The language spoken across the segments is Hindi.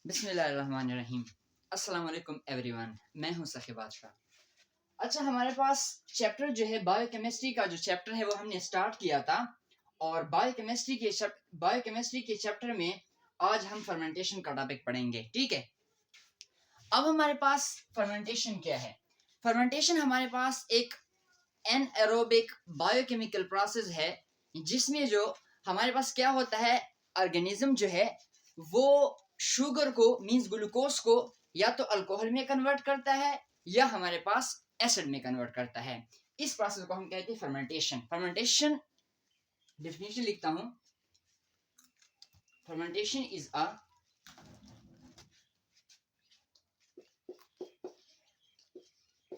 बिस्मिल्लाहिर्रहमानिर्रहीम। अस्सलाम वालेकुम एवरीवन, मैं हूं सखी बादशाह। अच्छा, हमारे पास चैप्टर जो है बायोकेमिस्ट्री का जो चैप्टर है वो हमने स्टार्ट किया था और बायोकेमिस्ट्री के चैप्टर में आज हम फर्मेंटेशन का टॉपिक पढ़ेंगे। ठीक है, अब हमारे पास फर्मेंटेशन क्या है। फर्मेंटेशन हमारे पास एक एनएरोबिक बायोकेमिकल प्रोसेस है जिसमें जो हमारे पास क्या होता है, ऑर्गेनिज्म जो है वो शुगर को मींस ग्लूकोज को या तो अल्कोहल में कन्वर्ट करता है या हमारे पास एसिड में कन्वर्ट करता है। इस प्रोसेस को हम कहते हैं फर्मेंटेशन। फर्मेंटेशन डेफिनेशन लिखता हूं। Fermentation is a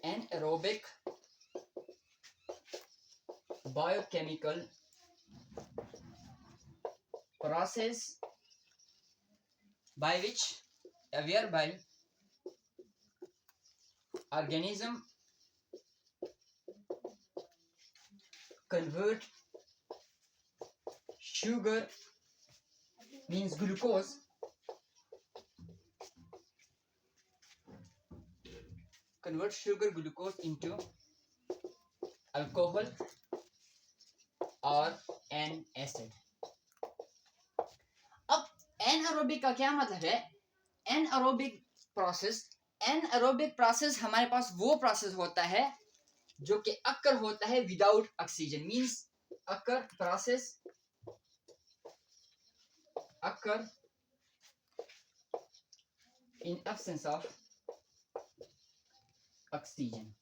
anaerobic biochemical process by which whereby organism convert sugar means glucose into alcohol और एन एसिड। अब एनएरोबिक का क्या मतलब है? एनएरोबिक प्रोसेस हमारे पास वो प्रोसेस होता है जो कि अक्कर होता है without oxygen, means occur in absence of oxygen.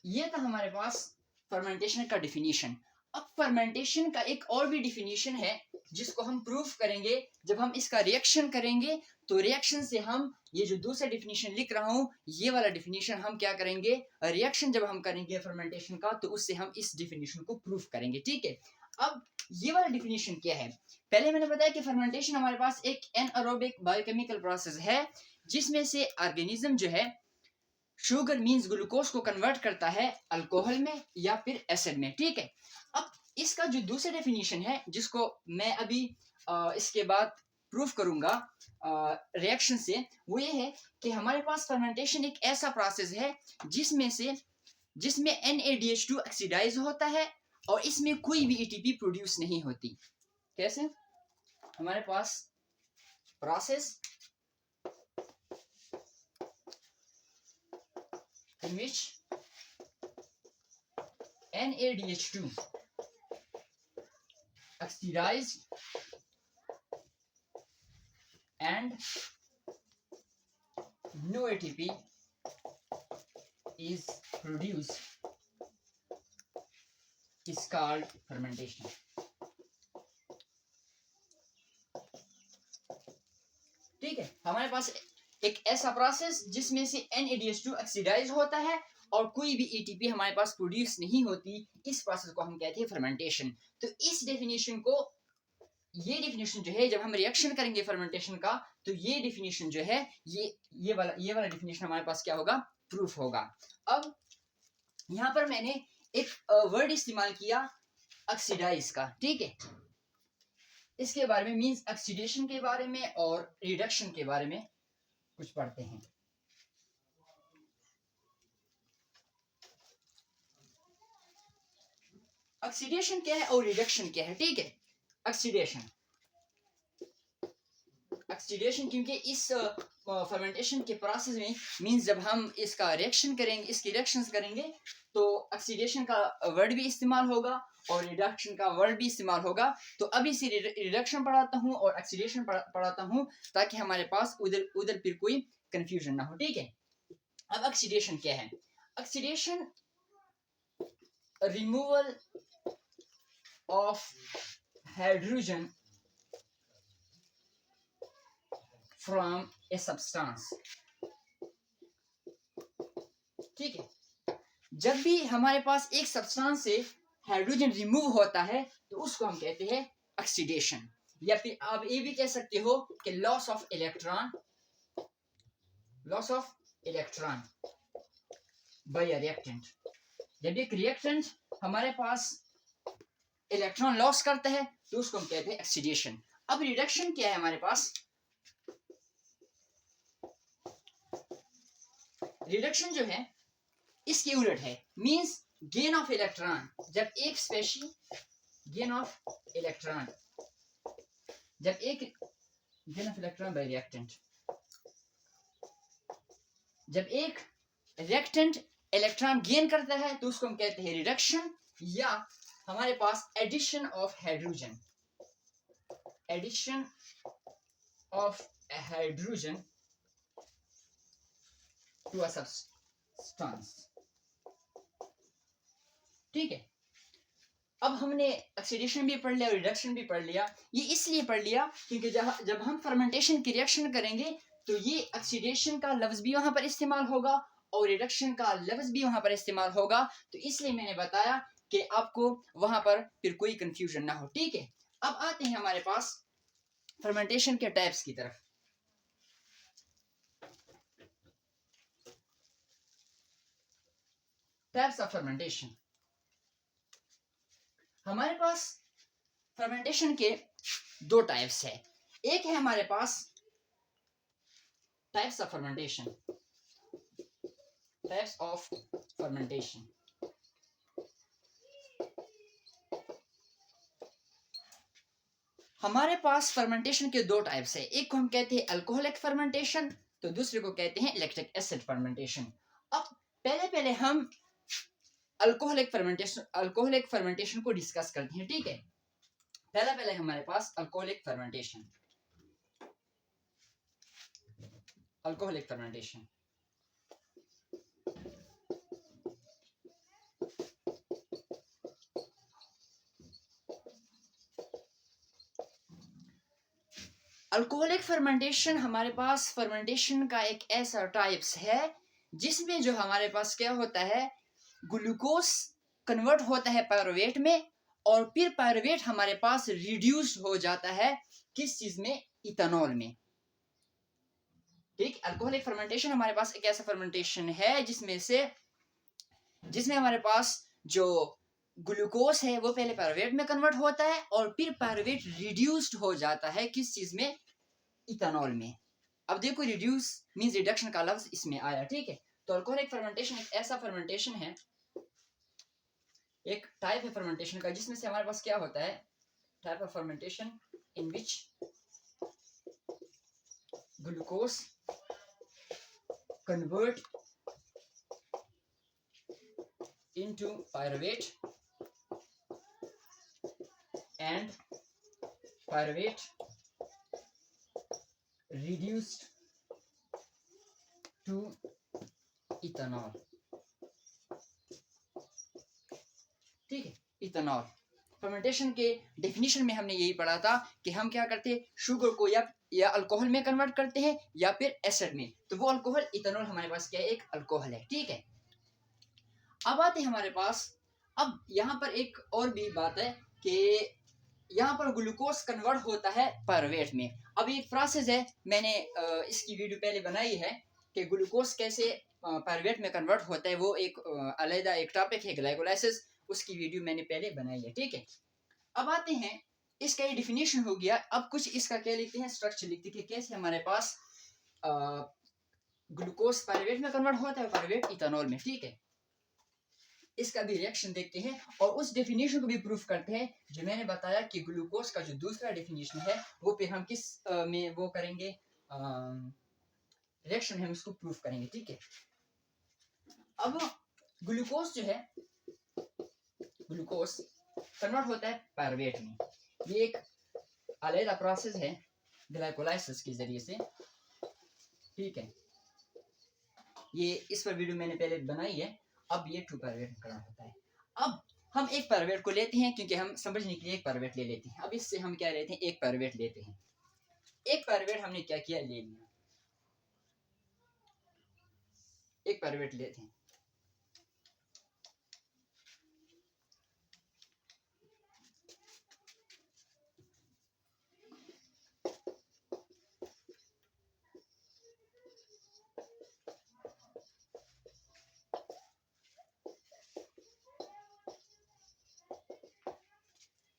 ये था हमारे पास फर्मेंटेशन का डिफिनीशन। अब फर्मेंटेशन का एक और भी डिफिनीशन है जिसको हम प्रूफ करेंगे जब हम इसका रिएक्शन करेंगे। तो रिएक्शन से हम ये जो दूसरा डिफिनीशन लिख रहा हूं ये वाला डिफिनीशन हम क्या करेंगे, रिएक्शन जब हम करेंगे फर्मेंटेशन का तो उससे हम इस डिफिनीशन को प्रूफ करेंगे। ठीक है, अब ये वाला डिफिनीशन क्या है? पहले मैंने बताया कि फर्मेंटेशन हमारे पास एक एनएरोबिक बायोकेमिकल प्रोसेस है जिसमें से ऑर्गेनिज्म जो है शुगर मींस ग्लूकोज को कन्वर्ट करता है अल्कोहल में या फिर एसिड में। ठीक है, अब इसका जो दूसरा डेफिनेशन है जिसको मैं अभी इसके बाद प्रूफ करूंगा रिएक्शन से, वो ये है कि हमारे पास फर्मेंटेशन एक ऐसा प्रोसेस है जिसमें NADH2 ऑक्सीडाइज होता है और इसमें कोई भी ATP प्रोड्यूस नहीं होती। कैसे? हमारे पास process in which NADH2 oxidized and no ATP is produced is called fermentation. ठीक है, हमारे पास एक ऐसा प्रोसेस जिसमें से NADH2 ऑक्सीडाइज होता है और कोई भी ATP हमारे पास प्रोड्यूस नहीं होती, इस प्रोसेस को हम कहते हैं फर्मेंटेशन। तो इस डेफिनेशन को, ये डेफिनेशन जो है जब हम रिएक्शन करेंगे फर्मेंटेशन का तो ये डेफिनेशन जो है ये वाला डेफिनेशन हमारे पास क्या होगा, प्रूफ होगा। अब यहाँ पर मैंने एक वर्ड इस्तेमाल किया ऑक्सीडाइज का। ठीक है, इसके बारे में मींस ऑक्सीडेशन के बारे में और रिडक्शन के बारे में कुछ पढ़ते हैं। ऑक्सीडेशन क्या है और रिडक्शन क्या है? ठीक है, ऑक्सीडेशन क्योंकि इस फर्मेंटेशन के प्रोसेस में मींस जब हम इसका रिएक्शन करेंगे, इसकी रिएक्शंस करेंगे तो ऑक्सीडेशन का वर्ड भी इस्तेमाल होगा और रिडक्शन का वर्ड भी इस्तेमाल होगा। तो अभी से रिडक्शन पढ़ाता हूँ और ऑक्सीडेशन पढ़ाता हूँ ताकि हमारे पास उधर फिर कोई कंफ्यूजन ना हो। ठीक है, अब ऑक्सीडेशन क्या है? Oxidation removal of hydrogen from a substance. ठीक है, जब भी हमारे पास एक सब्सटेंस से हाइड्रोजन रिमूव होता है तो उसको हम कहते हैं ऑक्सीडेशन, या फिर आप ये भी कह सकते हो कि loss of electron by a reactant. जब एक रिएक्टेंट हमारे पास इलेक्ट्रॉन लॉस करता है तो उसको हम कहते हैं ऑक्सीडेशन। अब रिडक्शन क्या है हमारे पास? रिडक्शन जो है इसके उलट है, मींस गेन ऑफ इलेक्ट्रॉन। जब एक स्पेशी गेन ऑफ इलेक्ट्रॉन, जब एक gain of electron by reactant, जब एक रिएक्टेंट इलेक्ट्रॉन गेन करता है तो उसको हम कहते हैं रिडक्शन, या हमारे पास addition of hydrogen, addition of hydrogen to a substance. ठीक है, अब हमने ऑक्सीडेशन भी पढ़ लिया और रिडक्शन भी पढ़ लिया। ये इसलिए पढ़ लिया क्योंकि जब हम फर्मेंटेशन की रिएक्शन करेंगे तो ये ऑक्सीडेशन का लफ्ज भी वहां पर इस्तेमाल होगा और रिडक्शन का लफ्ज भी वहां पर इस्तेमाल होगा, तो इसलिए मैंने बताया कि आपको वहां पर फिर कोई कंफ्यूजन ना हो। ठीक है, अब आते हैं हमारे पास फर्मेंटेशन के टाइप्स की तरफ। टाइप्स ऑफ फर्मेंटेशन, हमारे पास फर्मेंटेशन के दो टाइप्स है। एक है हमारे पास types of fermentation, types of fermentation. हमारे पास फर्मेंटेशन के दो टाइप्स है, एक को हम कहते हैं अल्कोहलिक फर्मेंटेशन, तो दूसरे को कहते हैं इलेक्ट्रिक एसिड फर्मेंटेशन। अब पहले हम अल्कोहलिक फर्मेंटेशन को डिस्कस करते हैं। ठीक है, पहले हमारे पास alcoholic fermentation, alcoholic fermentation. Alcoholic fermentation हमारे पास फर्मेंटेशन का एक ऐसा टाइप्स है जिसमें जो हमारे पास क्या होता है, ग्लूकोज कन्वर्ट होता है पायरुवेट में और फिर पायरुवेट हमारे पास रिड्यूस हो जाता है किस चीज में, इथेनॉल में। ठीक, अल्कोहलिक फर्मेंटेशन हमारे पास एक ऐसा फर्मेंटेशन है जिसमें हमारे पास जो ग्लूकोज है वो पहले पायरुवेट में कन्वर्ट होता है और फिर पायरुवेट रिड्यूस्ड हो जाता है किस चीज में, इथेनॉल में। अब देखो रिड्यूस मींस रिडक्शन का लफ्ज इसमें आया। ठीक है, तो अल्कोहलिक फर्मेंटेशन एक ऐसा फर्मेंटेशन है, एक टाइप है फर्मेंटेशन का जिसमें से हमारे पास क्या होता है, type of fermentation in which glucose convert into pyruvate and pyruvate reduced to ethanol। ठीक है, इथेनॉल फर्मेंटेशन के डेफिनेशन में हमने यही पढ़ा था कि हम क्या करते हैं, शुगर को या अल्कोहल में कन्वर्ट करते हैं या फिर एसिड में, तो वो अल्कोहल इथेनॉल हमारे पास क्या है, एक अल्कोहल है। ठीक है, अब आते हैं हमारे पास, अब यहाँ पर एक और भी बात है कि यहाँ पर ग्लूकोज कन्वर्ट होता है पायरुवेट में। अब एक प्रोसेस है, मैंने इसकी वीडियो पहले बनाई है कि ग्लूकोज कैसे पायरुवेट में कन्वर्ट होता है, वो एक अलग एक टॉपिक है, ग्लाइकोलाइसिस, उसकी वीडियो मैंने पहले बनाई है। ठीक है, अब आते हैं, इसका ये डिफिनेशन हो गया। अब कुछ इसका क्या लिखते हैं, स्ट्रक्चर लिखते हैं कि कैसे हमारे पास ग्लूकोज पायरुवेट में कन्वर्ट होता है, पायरुवेट इथेनॉल में। ठीक है, इसका भी रिएक्शन देखते हैं और उस डेफिनेशन को भी प्रूफ करते हैं जो मैंने बताया कि ग्लूकोज का जो दूसरा डेफिनेशन है वो पे हम किस में वो करेंगे, रिएक्शन हम इसको प्रूफ करेंगे। ठीक है, अब ग्लूकोज जो है, ग्लूकोज कन्वर्ट होता है पायरुवेट में, ये एक अलग प्रोसेस है ग्लाइकोलाइसिस के जरिए से। ठीक है, ये इस पर वीडियो मैंने पहले बनाई है। अब ये 2 पायरुवेट कन्वर्ट होता है। अब हम एक पायरुवेट को लेते हैं क्योंकि हम समझने के लिए एक पायरुवेट ले लेते हैं। अब इससे हम क्या लेते हैं, एक पायरुवेट लेते हैं। एक पायरुवेट हमने क्या किया, ले लिया, एक पायरुवेट लेते हैं।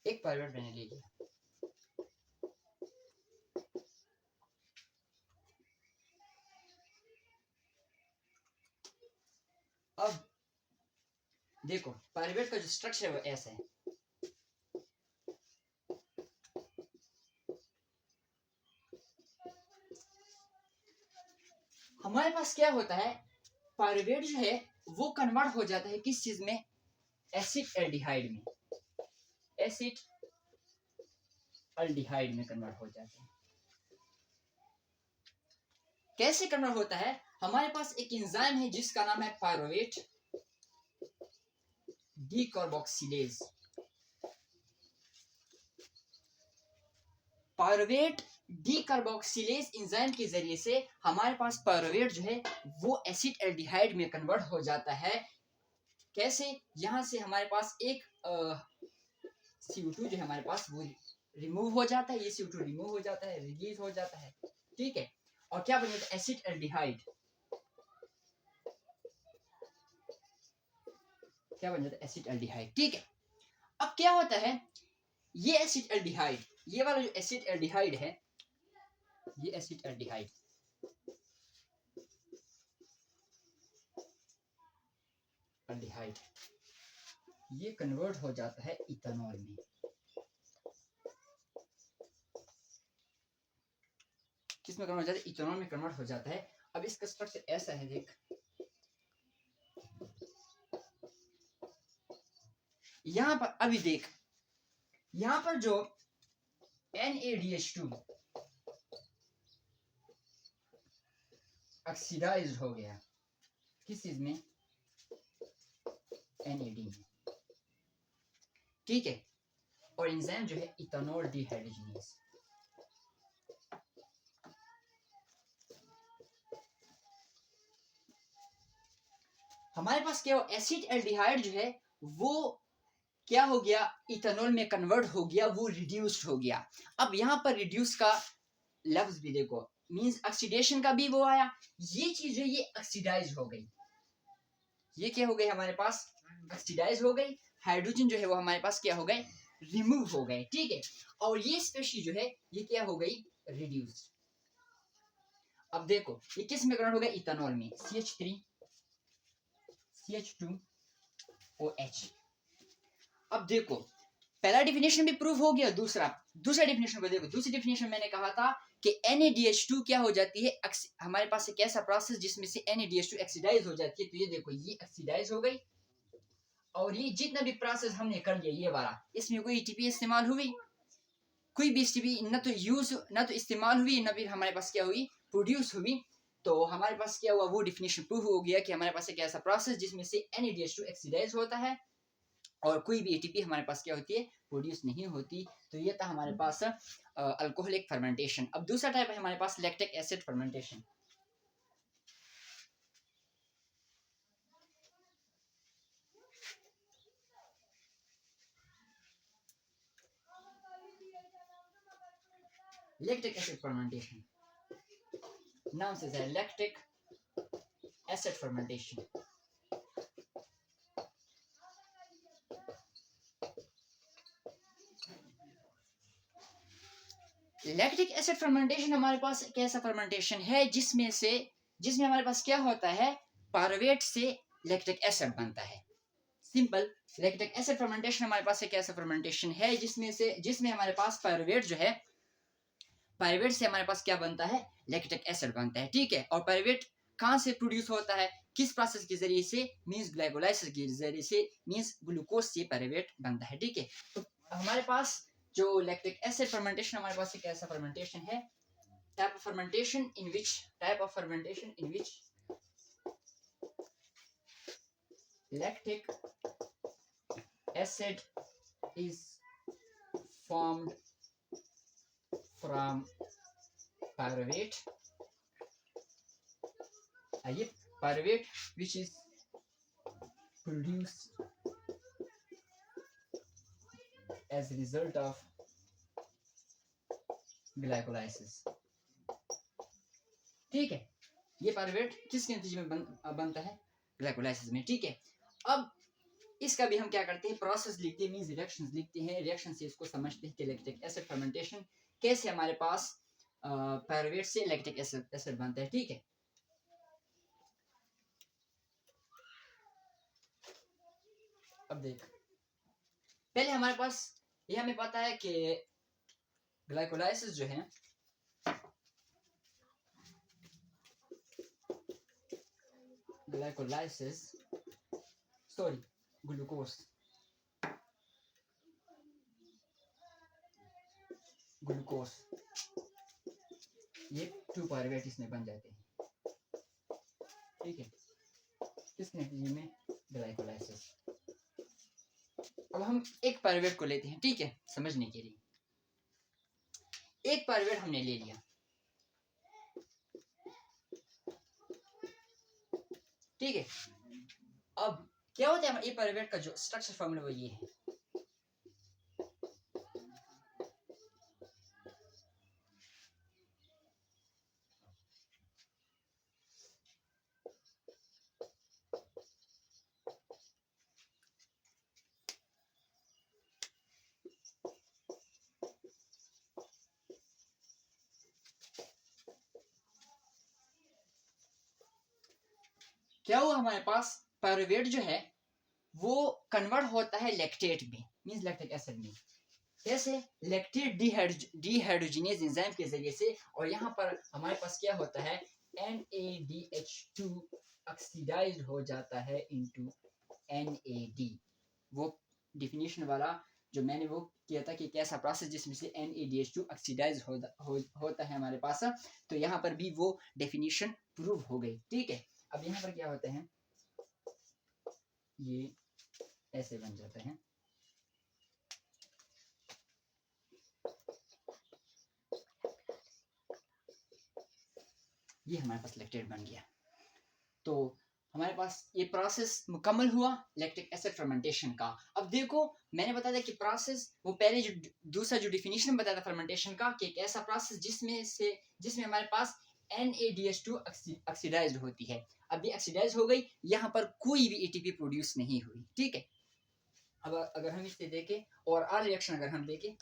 एक पायरुवेट मैंने ले लिया। देखो पायरुवेट का जो स्ट्रक्चर है वो ऐसा है, हमारे पास क्या होता है, पायरुवेट जो है वो कन्वर्ट हो जाता है किस चीज में, एसिड एल्डिहाइड में, एसिड एल्डिहाइड में कन्वर्ट हो जाता है। कैसे कन्वर्ट होता है, हमारे पास एक एंजाइम है जिसका नाम है pyruvate decarboxylase. Pyruvate decarboxylase enzyme के जरिए से हमारे पास पायरुवेट जो है वो एसिड एल्डिहाइड में कन्वर्ट हो जाता है। कैसे, यहां से हमारे पास एक CO2 जो है हमारे पास वो रिमूव हो जाता है, ये CO2 रिमूव हो जाता है, रिलीज हो जाता है, ठीक है, और क्या बन जाता है, एसिड एल्डिहाइड, क्या बन जाता है, एसिड एल्डिहाइड, ठीक है। अब क्या होता है, ये एसिड एल्डिहाइड, ये वाला जो एसिड एल्डिहाइड है, ये एसिड एल्डिहाइड एल्डिहाइड ये कन्वर्ट हो जाता है इथेनॉल में। किसमें कन्वर्ट हो जाता है, इथेनॉल में कन्वर्ट हो जाता है। अब इसका स्ट्रक्चर ऐसा है, देख यहां पर, अभी देख यहां पर जो NaDH2 ऑक्सीडाइज्ड हो गया, किस चीज में, NAD में, ठीक है, और एंजाइम जो है इथेनॉल डिहाइड्रोजिनेज। हमारे पास क्या हो, एसिड एल्डिहाइड जो है वो क्या हो गया, इथेनॉल में कन्वर्ट हो गया, वो रिड्यूस्ड हो गया। अब यहाँ पर रिड्यूस का लफ्ज भी देखो, मींस ऑक्सीडेशन का भी वो आया, ये चीज है ये ऑक्सीडाइज हो गई, ये क्या हो गई हमारे पास, ऑक्सीडाइज हो गई, हाइड्रोजन जो है वो हमारे पास क्या हो गए, रिमूव हो गए, ठीक है, और ये स्पेशीज जो है ये क्या हो गई, रिड्यूस। अब देखो ये किस में कन्वर्ट हो गया, इथेनॉल में, CH3 CH2OH। अब देखो पहला डिफिनेशन भी प्रूव हो गया, दूसरा डिफिनेशन को देखो, दूसरी डिफिनेशन मैंने कहा था कि NaDH2 क्या हो जाती है, हमारे पास एक ऐसा प्रोसेस जिसमें से NaDH2 ऑक्सीडाइज हो जाती है, तो ये देखो ये ऑक्सीडाइज हो गई, और ये जितना भी प्रोसेस हमने कर लिया ये वाला, इसमें कोई ATP इस्तेमाल हुई, कोई भी ATP न तो यूज न तो इस्तेमाल हुई, न फिर हमारे पास क्या हुई, प्रोड्यूस हुई। तो हमारे पास क्या हुआ, वो डिफिनेशन प्रूव हो गया कि हमारे पास एक ऐसा प्रोसेस जिसमें से NaDH2 ऑक्सीडाइज होता है और कोई भी ATP हमारे पास क्या होती है, प्रोड्यूस नहीं होती। तो ये था हमारे पास अल्कोहलिक फर्मेंटेशन। अब दूसरा टाइप है हमारे पास lactic acid fermentation. Lactic acid fermentation नाम से है, lactic acid fermentation. Lactic acid fermentation हमारे पास एक ऐसा फर्मेंटेशन है जिसमें हमारे पास क्या होता है, पायरुवेट से लैक्टिक एसिड बनता है। सिंपल, लैक्टिक एसिड फर्मेंटेशन हमारे पास एक ऐसा फर्मेंटेशन है जिसमें हमारे पास पायरुवेट जो है, पायरुवेट से हमारे पास क्या बनता है, लैक्टिक एसिड बनता है, ठीक है। और पायरुवेट कहां से प्रोड्यूस होता है, किस प्रोसेस के जरिए से, मींस ग्लाइकोलाइसिस के जरिए से, मींस ग्लूकोज से पायरुवेट बनता है, ठीक है। तो हमारे पास जो लैक्टिक एसिड फर्मेंटेशन हमारे पास एक ऐसा फर्मेंटेशन है, type of fermentation in which lactic acid is formed from pyruvate, pyruvate which is produced as a result of glycolysis, ठीक है। ये पायरुवेट किसके नतीजे में बनता है, ग्लाइकोलाइसिस में, ठीक है। अब इसका भी हम क्या करते हैं, प्रोसेस लिखते हैं, मींस रिएक्शंस लिखते हैं, रिएक्शन से इसको समझते हैं कि लैक्टिक एसिड फर्मेंटेशन कैसे हमारे पास पायरुवेट से लैक्टिक एसिड बनता है, ठीक है। अब देख, पहले हमारे पास ये हमें पता है कि ग्लाइकोलाइसिस जो है ग्लूकोज ये 2 पायरुवेट इसमें बन जाते हैं, ठीक है, इस नतीजे में ग्लाइकोलाइसिस। अब हम एक पायरुवेट को लेते हैं, ठीक है, समझने के लिए। एक पायरुवेट हमने ले लिया, ठीक है। अब क्या होता है, ए पायरुवेट का जो स्ट्रक्चर फॉर्मूला वो ये है, क्या हुआ हमारे पास पायरुवेट जो है वो कन्वर्ट होता है लैक्टेट में, मींस लैक्टिक एसिड में, कैसे, लैक्टेट डिहाइड्रोजिनेज एंजाइम के जरिए से। और यहाँ पर हमारे पास क्या होता है, NADH2 ऑक्सीडाइज्ड हो जाता है इनटू NAD। वो डिफिनीशन वाला जो मैंने वो किया था कि कैसा प्रोसेस जिसमें से NADH2 ऑक्सीडाइज होता है हमारे पास, तो यहाँ पर भी वो डेफिनेशन प्रूव हो गई, ठीक है। अब यहाँ पर क्या होता है, ये ऐसे बन जाता है, ये हमारे पास लैक्टेट बन गया। तो हमारे पास ये प्रोसेस मुकम्मल हुआ लैक्टिक एसिड फर्मेंटेशन का। अब देखो मैंने बताया कि प्रोसेस, वो पहले जो दूसरा जो डिफिनीशन बताया था फर्मेंटेशन का कि एक ऐसा प्रोसेस जिसमें हमारे पास NADH2 ऑक्सीडाइज्ड होती है। अब ये ऑक्सीडाइज हो गई, यहाँ पर कोई भी ATP प्रोड्यूस नहीं हुई, ठीक है। अब अगर हम इसे देखें और आर रिएक्शन, अगर हम देखें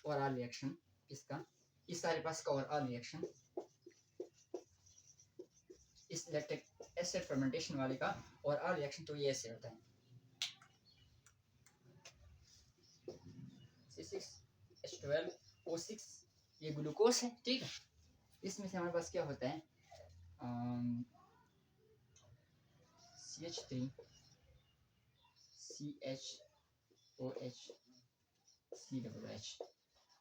और आर रिएक्शन इसका, इस सारे पास का और आर रिएक्शन, इस लैक्टिक एसिड फर्मेंटेशन वाले का और आर रिएक्शन, तो ये ऐसे होता है, C6H12O6, ये ग्लूकोज है, ठीक है। इसमें से हमारे पास क्या होता है, CH3 CHOH COH।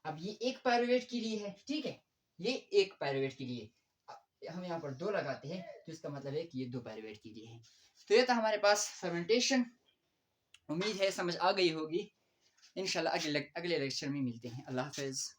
अब ये एक पायरुवेट के लिए है, ठीक है, ये एक पायरुवेट के लिए, हम यहाँ पर 2 लगाते हैं तो इसका मतलब है कि ये 2 पायरुवेट के लिए है। तो ये था हमारे पास फर्मेंटेशन। उम्मीद है समझ आ गई होगी। इंशाल्लाह अगले लेक्चर में मिलते हैं। अल्लाह हाफिज़।